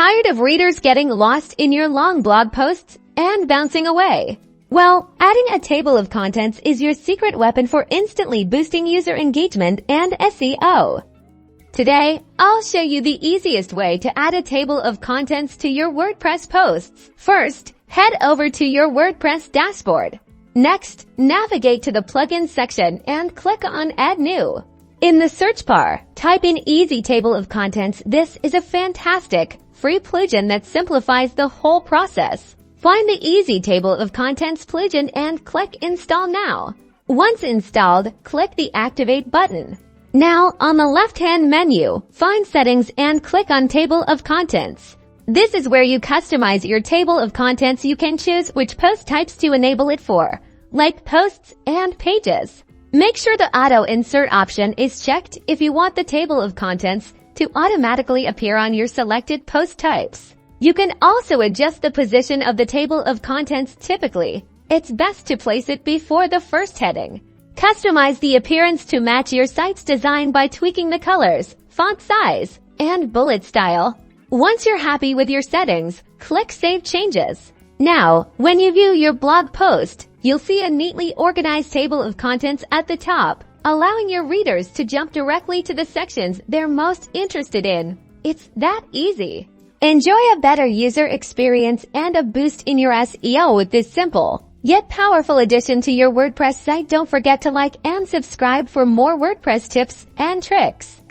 Tired of readers getting lost in your long blog posts and bouncing away? Well, adding a table of contents is your secret weapon for instantly boosting user engagement and SEO. Today, I'll show you the easiest way to add a table of contents to your WordPress posts. First, head over to your WordPress dashboard. Next, navigate to the Plugins section and click on Add New. In the search bar, type in Easy Table of Contents. This is a fantastic, free plugin that simplifies the whole process. Find the Easy Table of Contents plugin and click Install Now. Once installed, click the Activate button. Now, on the left-hand menu, find Settings and click on Table of Contents. This is where you customize your table of contents. You can choose which post types to enable it for, like posts and pages. Make sure the Auto Insert option is checked if you want the table of contents to automatically appear on your selected post types. You can also adjust the position of the table of contents. Typically, it's best to place it before the first heading. Customize the appearance to match your site's design by tweaking the colors, font size, and bullet style. Once you're happy with your settings, click Save Changes. Now, when you view your blog post, you'll see a neatly organized table of contents at the top, allowing your readers to jump directly to the sections they're most interested in. It's that easy. Enjoy a better user experience and a boost in your SEO with this simple yet powerful addition to your WordPress site. Don't forget to like and subscribe for more WordPress tips and tricks.